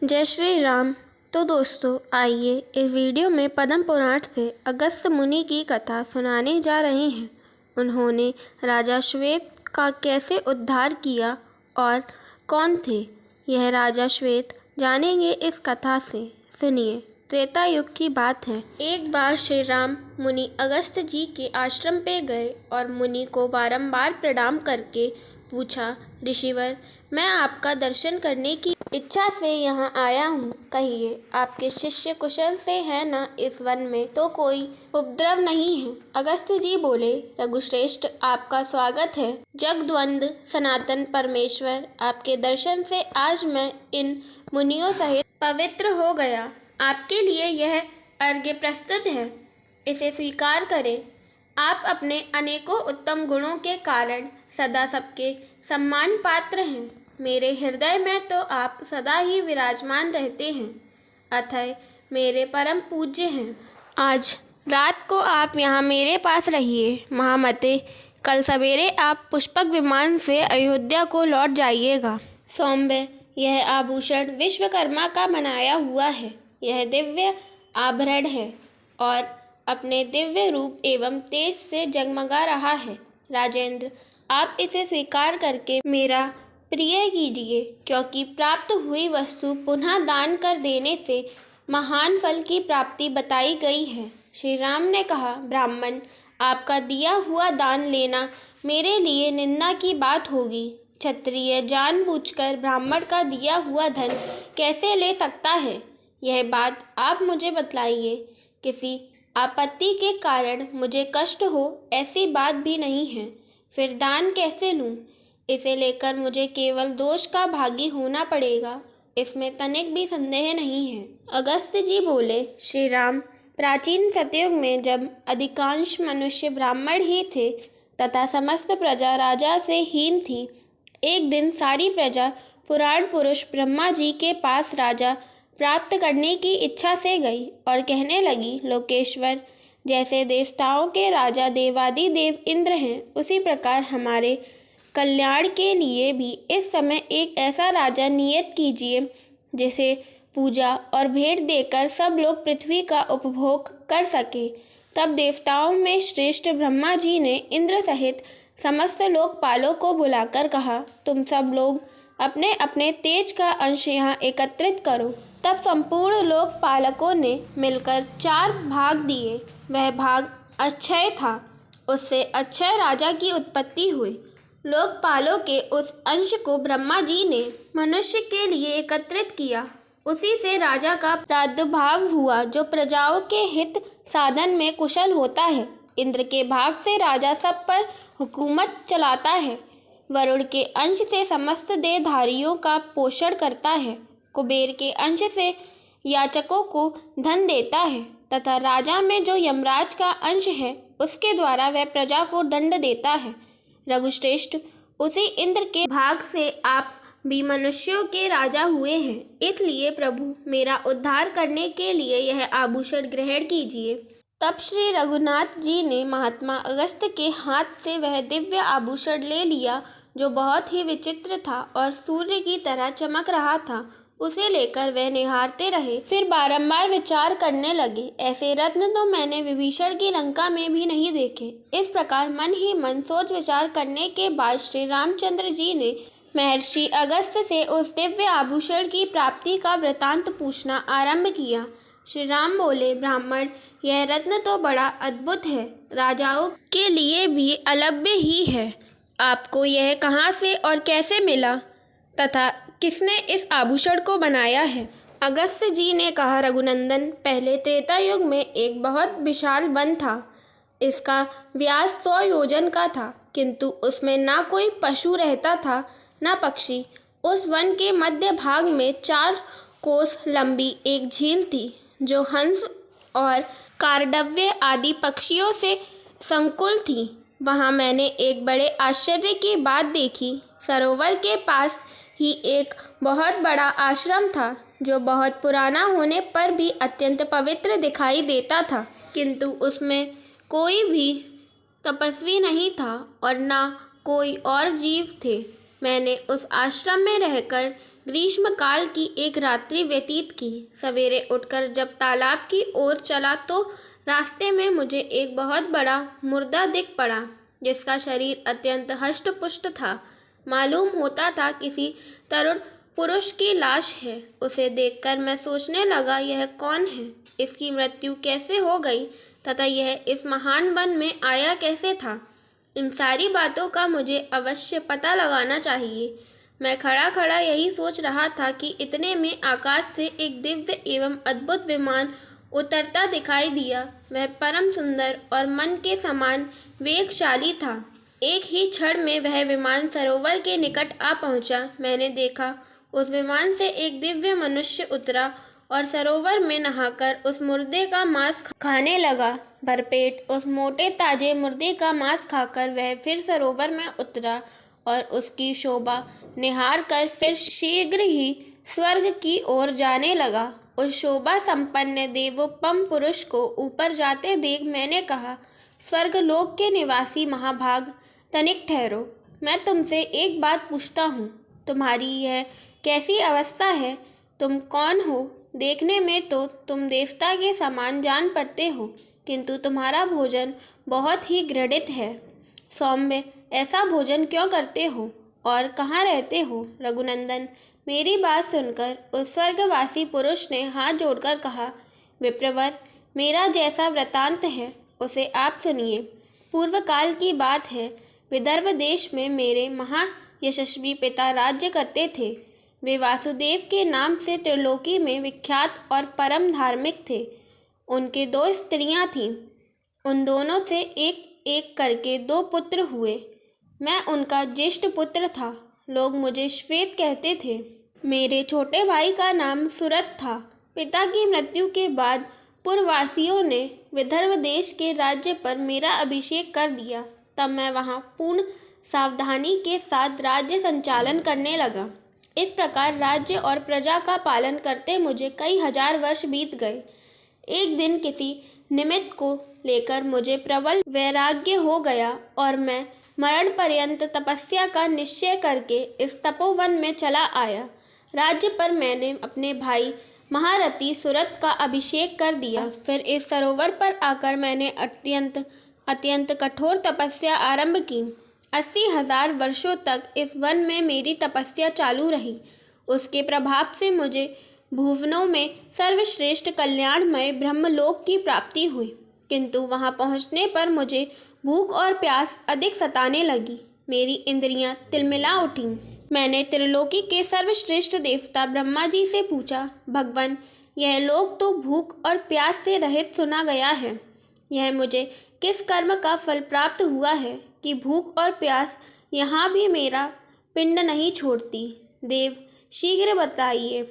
जय श्री राम। तो दोस्तों आइए इस वीडियो में पद्म पुराण से अगस्त्य मुनि की कथा सुनाने जा रहे हैं। उन्होंने राजा श्वेत का कैसे उद्धार किया और कौन थे यह राजा श्वेत जानेंगे इस कथा से। सुनिए। त्रेता युग की बात है। एक बार श्री राम मुनि अगस्त्य जी के आश्रम पे गए और मुनि को बारंबार प्रणाम करके पूछा, ऋषिवर, मैं आपका दर्शन करने की इच्छा से यहाँ आया हूँ। कहिए, आपके शिष्य कुशल से हैं ना? इस वन में तो कोई उपद्रव नहीं है। अगस्त्य जी बोले, रघुश्रेष्ठ, आपका स्वागत है। जगद्वंद सनातन परमेश्वर, आपके दर्शन से आज मैं इन मुनियों सहित पवित्र हो गया। आपके लिए यह अर्घ्य प्रस्तुत है, इसे स्वीकार करें। आप अपने अनेकों उत्तम गुणों के कारण सदा सबके सम्मान पात्र हैं। मेरे हृदय में तो आप सदा ही विराजमान रहते हैं, अतः मेरे परम पूज्य हैं। आज रात को आप यहाँ मेरे पास रहिए। महामते, कल सवेरे आप पुष्पक विमान से अयोध्या को लौट जाइएगा। सौम्य, यह आभूषण विश्वकर्मा का बनाया हुआ है। यह दिव्य आभरण है और अपने दिव्य रूप एवं तेज से जगमगा रहा है। राजेंद्र, आप इसे स्वीकार करके मेरा प्रिय कीजिए, क्योंकि प्राप्त हुई वस्तु पुनः दान कर देने से महान फल की प्राप्ति बताई गई है। श्री राम ने कहा, ब्राह्मण, आपका दिया हुआ दान लेना मेरे लिए निंदा की बात होगी। क्षत्रिय जानबूझकर ब्राह्मण का दिया हुआ धन कैसे ले सकता है? यह बात आप मुझे बतलाइए। किसी आपत्ति के कारण मुझे कष्ट हो, ऐसी बात भी नहीं है। फिर दान कैसे लूँ? इसे लेकर मुझे केवल दोष का भागी होना पड़ेगा, इसमें तनिक भी संदेह नहीं है। अगस्त्य जी बोले, श्री राम, प्राचीन सतयुग में जब अधिकांश मनुष्य ब्राह्मण ही थे तथा समस्त प्रजा राजा से हीन थी, एक दिन सारी प्रजा पुराण पुरुष ब्रह्मा जी के पास राजा प्राप्त करने की इच्छा से गई और कहने लगी, लोकेश्वर, जैसे देवताओं के राजा देवादिदेव इंद्र हैं, उसी प्रकार हमारे कल्याण के लिए भी इस समय एक ऐसा राजा नियत कीजिए जिसे पूजा और भेंट देकर सब लोग पृथ्वी का उपभोग कर सके। तब देवताओं में श्रेष्ठ ब्रह्मा जी ने इंद्र सहित समस्त लोकपालों को बुलाकर कहा, तुम सब लोग अपने अपने तेज का अंश यहाँ एकत्रित करो। तब संपूर्ण लोकपालकों ने मिलकर 4 भाग दिए। वह भाग अक्षय था। उससे अक्षय राजा की उत्पत्ति हुई। लोकपालों के उस अंश को ब्रह्मा जी ने मनुष्य के लिए एकत्रित किया। उसी से राजा का प्रादुर्भाव हुआ, जो प्रजाओं के हित साधन में कुशल होता है। इंद्र के भाग से राजा सब पर हुकूमत चलाता है। वरुण के अंश से समस्त देहधारियों का पोषण करता है। कुबेर के अंश से याचकों को धन देता है तथा राजा में जो यमराज का अंश है, उसके द्वारा वह प्रजा को दंड देता है। रघुश्रेष्ठ, उसी इंद्र के भाग से आप भी मनुष्यों के राजा हुए हैं। इसलिए प्रभु, मेरा उद्धार करने के लिए यह आभूषण ग्रहण कीजिए। तब श्री रघुनाथ जी ने महात्मा अगस्त्य के हाथ से वह दिव्य आभूषण ले लिया, जो बहुत ही विचित्र था और सूर्य की तरह चमक रहा था। उसे लेकर वह निहारते रहे, फिर बारंबार विचार करने लगे, ऐसे रत्न तो मैंने विभीषण की लंका में भी नहीं देखे। इस प्रकार मन ही मन सोच विचार करने के बाद श्री रामचंद्र जी ने महर्षि अगस्त्य से उस दिव्य आभूषण की प्राप्ति का वृतांत पूछना आरंभ किया। श्री राम बोले, ब्राह्मण, यह रत्न तो बड़ा अद्भुत है, राजाओं के लिए भी अलभ्य ही है। आपको यह कहाँ से और कैसे मिला तथा किसने इस आभूषण को बनाया है? अगस्त्य जी ने कहा, रघुनंदन, पहले त्रेता युग में एक बहुत विशाल वन था। इसका व्यास 100 योजन का था, किंतु उसमें ना कोई पशु रहता था ना पक्षी। उस वन के मध्य भाग में 4 कोस लंबी एक झील थी, जो हंस और कारडव्य आदि पक्षियों से संकुल थी। वहाँ मैंने एक बड़े आश्चर्य की बात देखी। सरोवर के पास ही एक बहुत बड़ा आश्रम था, जो बहुत पुराना होने पर भी अत्यंत पवित्र दिखाई देता था, किंतु उसमें कोई भी तपस्वी नहीं था और ना कोई और जीव थे। मैंने उस आश्रम में रहकर ग्रीष्मकाल की एक रात्रि व्यतीत की। सवेरे उठकर जब तालाब की ओर चला तो रास्ते में मुझे एक बहुत बड़ा मुर्दा दिख पड़ा, जिसका शरीर अत्यंत हष्ट-पुष्ट था। मालूम होता था किसी तरुण पुरुष की लाश है। उसे देखकर मैं सोचने लगा, यह कौन है, इसकी मृत्यु कैसे हो गई तथा यह इस महान वन में आया कैसे था। इन सारी बातों का मुझे अवश्य पता लगाना चाहिए। मैं खड़ा खड़ा यही सोच रहा था कि इतने में आकाश से एक दिव्य एवं अद्भुत विमान उतरता दिखाई दिया। वह परम सुंदर और मन के समान वेगशाली था। एक ही क्षण में वह विमान सरोवर के निकट आ पहुंचा। मैंने देखा उस विमान से एक दिव्य मनुष्य उतरा और सरोवर में नहाकर उस मुर्दे का मांस खाने लगा। भरपेट उस मोटे ताजे मुर्दे का मांस खाकर वह फिर सरोवर में उतरा और उसकी शोभा निहार कर फिर शीघ्र ही स्वर्ग की ओर जाने लगा। उस शोभा संपन्न देवोपम पुरुष को ऊपर जाते देख मैंने कहा, स्वर्गलोक के निवासी महाभाग, तनिक ठहरो। मैं तुमसे एक बात पूछता हूँ, तुम्हारी यह कैसी अवस्था है? तुम कौन हो? देखने में तो तुम देवता के समान जान पड़ते हो, किंतु तुम्हारा भोजन बहुत ही घृणित है। सौम्य, ऐसा भोजन क्यों करते हो और कहाँ रहते हो? रघुनंदन, मेरी बात सुनकर उस स्वर्गवासी पुरुष ने हाथ जोड़कर कहा, विप्रवर, मेरा जैसा वृतांत है उसे आप सुनिए। पूर्व काल की बात है। विदर्भ देश में मेरे महायशस्वी पिता राज्य करते थे। वे वासुदेव के नाम से त्रिलोकी में विख्यात और परम धार्मिक थे। उनके 2 स्त्रियां थीं। उन दोनों से एक एक करके 2 पुत्र हुए। मैं उनका ज्येष्ठ पुत्र था। लोग मुझे श्वेत कहते थे। मेरे छोटे भाई का नाम सुरथ था। पिता की मृत्यु के बाद पूर्ववासियों ने विदर्भ देश के राज्य पर मेरा अभिषेक कर दिया। तब मैं वहाँ पूर्ण सावधानी के साथ राज्य संचालन करने लगा। इस प्रकार राज्य और प्रजा का पालन करते मुझे कई हजार वर्ष बीत गए। एक दिन किसी निमित्त को लेकर मुझे प्रबल वैराग्य हो गया और मैं मरण पर्यंत तपस्या का निश्चय करके इस तपोवन में चला आया। राज्य पर मैंने अपने भाई महारथी सुरथ का अभिषेक कर दिया। फिर इस सरोवर पर आकर मैंने अत्यंत कठोर तपस्या आरंभ की। 80,000 वर्षों तक इस वन में मेरी तपस्या चालू रही। उसके प्रभाव से मुझे भुवनों में सर्वश्रेष्ठ कल्याणमय ब्रह्मलोक की प्राप्ति हुई, किंतु वहां पहुंचने पर मुझे भूख और प्यास अधिक सताने लगी। मेरी इंद्रियां तिलमिला उठीं। मैंने त्रिलोकी के सर्वश्रेष्ठ देवता ब्रह्मा जी से पूछा, भगवान, यह लोक तो भूख और प्यास से रहित सुना गया है। यह मुझे किस कर्म का फल प्राप्त हुआ है कि भूख और प्यास यहाँ भी मेरा पिंड नहीं छोड़ती? देव, शीघ्र बताइए,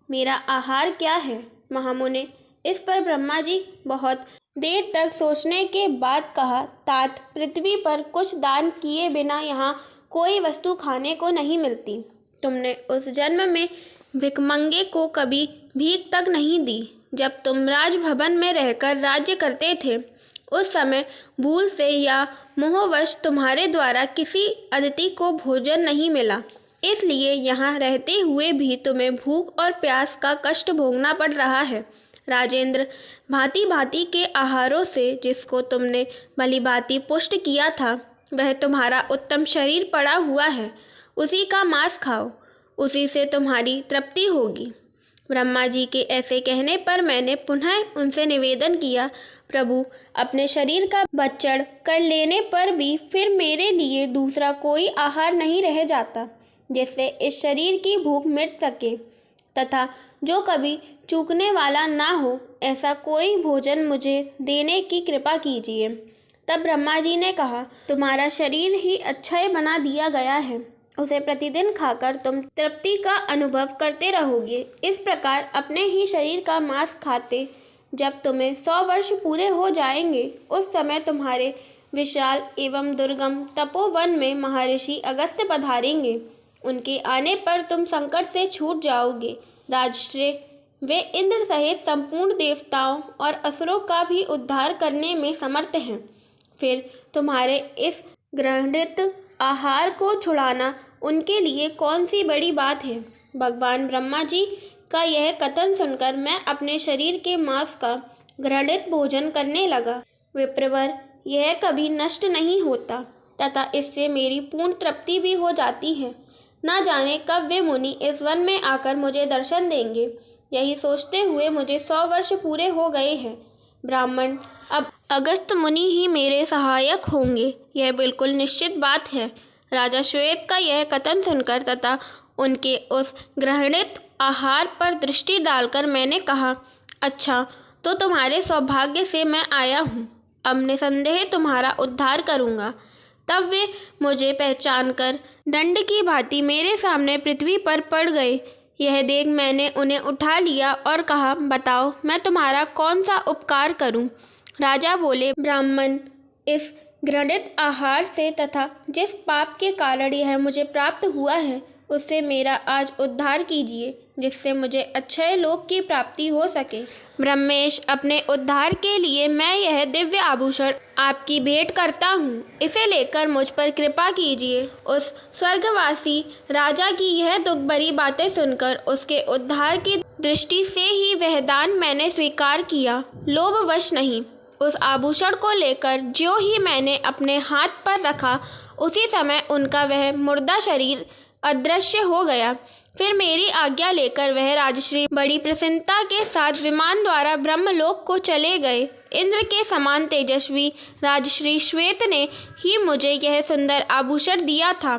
मेरा आहार क्या है? महामुने, इस पर ब्रह्मा जी बहुत देर तक सोचने के बाद कहा, तात, पृथ्वी पर कुछ दान किए बिना यहाँ कोई वस्तु खाने को नहीं मिलती। तुमने उस जन्म में भिखमंगे को कभी भीख तक नहीं दी। जब तुम राजभवन में रहकर राज्य करते थे, उस समय भूल से या मोहवश तुम्हारे द्वारा किसी अतिथि को भोजन नहीं मिला, इसलिए यहाँ रहते हुए भी तुम्हें भूख और प्यास का कष्ट भोगना पड़ रहा है। राजेंद्र, भांति भांति के आहारों से जिसको तुमने भली भांति पुष्ट किया था, वह तुम्हारा उत्तम शरीर पड़ा हुआ है। उसी का मांस खाओ, उसी से तुम्हारी तृप्ति होगी। ब्रह्मा जी के ऐसे कहने पर मैंने पुनः उनसे निवेदन किया, प्रभु, अपने शरीर का बच्चड़ कर लेने पर भी फिर मेरे लिए दूसरा कोई आहार नहीं रह जाता जिससे इस शरीर की भूख मिट सके, तथा जो कभी चूकने वाला ना हो, ऐसा कोई भोजन मुझे देने की कृपा कीजिए। तब ब्रह्मा जी ने कहा, तुम्हारा शरीर ही अक्षय बना दिया गया है, उसे प्रतिदिन खाकर तुम तृप्ति का अनुभव करते रहोगे। इस प्रकार अपने ही शरीर का मांस खाते जब तुम्हें 100 वर्ष पूरे हो जाएंगे, उस समय तुम्हारे विशाल एवं दुर्गम तपोवन में महर्षि अगस्त्य पधारेंगे। उनके आने पर तुम संकट से छूट जाओगे। राजश्रेय, वे इंद्र सहित संपूर्ण देवताओं और असुरों का भी उद्धार करने में समर्थ हैं। फिर तुम्हारे इस घृणित आहार को छुड़ाना उनके लिए कौन सी बड़ी बात है। भगवान ब्रह्मा जी का यह कथन सुनकर मैं अपने शरीर के मांस का घृणित भोजन करने लगा। विप्रवर, यह कभी नष्ट नहीं होता तथा इससे मेरी पूर्ण तृप्ति भी हो जाती है। न जाने कब वे मुनि इस वन में आकर मुझे दर्शन देंगे। यही सोचते हुए मुझे 100 वर्ष पूरे हो गए हैं। ब्राह्मण, अब अगस्त्य मुनि ही मेरे सहायक होंगे, यह बिल्कुल निश्चित बात है। राजा श्वेत का यह कथन सुनकर तथा उनके उस घृणित आहार पर दृष्टि डालकर मैंने कहा, अच्छा, तो तुम्हारे सौभाग्य से मैं आया हूँ। अब निसंदेह तुम्हारा उद्धार करूँगा। तब वे मुझे पहचानकर दंड की भांति मेरे सामने पृथ्वी पर पड़ गए। यह देख मैंने उन्हें उठा लिया और कहा, बताओ मैं तुम्हारा कौन सा उपकार करूं। राजा बोले, ब्राह्मण, इस घृणित आहार से तथा जिस पाप के कारण यह मुझे प्राप्त हुआ है उससे मेरा आज उद्धार कीजिए, जिससे मुझे अक्षय लोक की प्राप्ति हो सके। ब्रह्मेश, अपने उद्धार के लिए मैं यह दिव्य आभूषण आपकी भेंट करता हूँ। इसे लेकर मुझ पर कृपा कीजिए। उस स्वर्गवासी राजा की यह दुख भरी बातें सुनकर उसके उद्धार की दृष्टि से ही वह दान मैंने स्वीकार किया, लोभवश नहीं। उस आभूषण को लेकर ज्यों ही मैंने अपने हाथ पर रखा, उसी समय उनका वह मुर्दा शरीर अदृश्य हो गया। फिर मेरी आज्ञा लेकर वह राजश्री बड़ी प्रसन्नता के साथ विमान द्वारा ब्रह्मलोक को चले गए। इंद्र के समान तेजस्वी राजश्री श्वेत ने ही मुझे यह सुंदर आभूषण दिया था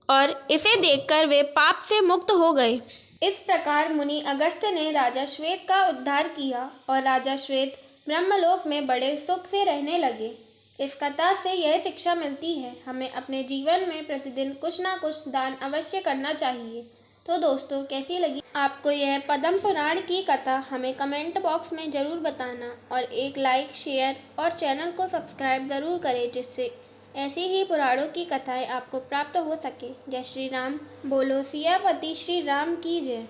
और इसे देखकर वे पाप से मुक्त हो गए। इस प्रकार मुनि अगस्त्य ने राजा श्वेत का उद्धार किया और राजा श्वेत ब्रह्मलोक में बड़े सुख से रहने लगे। इस कथा से यह शिक्षा मिलती है, हमें अपने जीवन में प्रतिदिन कुछ ना कुछ दान अवश्य करना चाहिए। तो दोस्तों, कैसी लगी आपको यह पद्म पुराण की कथा, हमें कमेंट बॉक्स में ज़रूर बताना और एक लाइक, शेयर और चैनल को सब्सक्राइब ज़रूर करें, जिससे ऐसी ही पुराणों की कथाएं आपको प्राप्त हो सके। जय श्री राम। बोलो सियापति श्री राम की जय।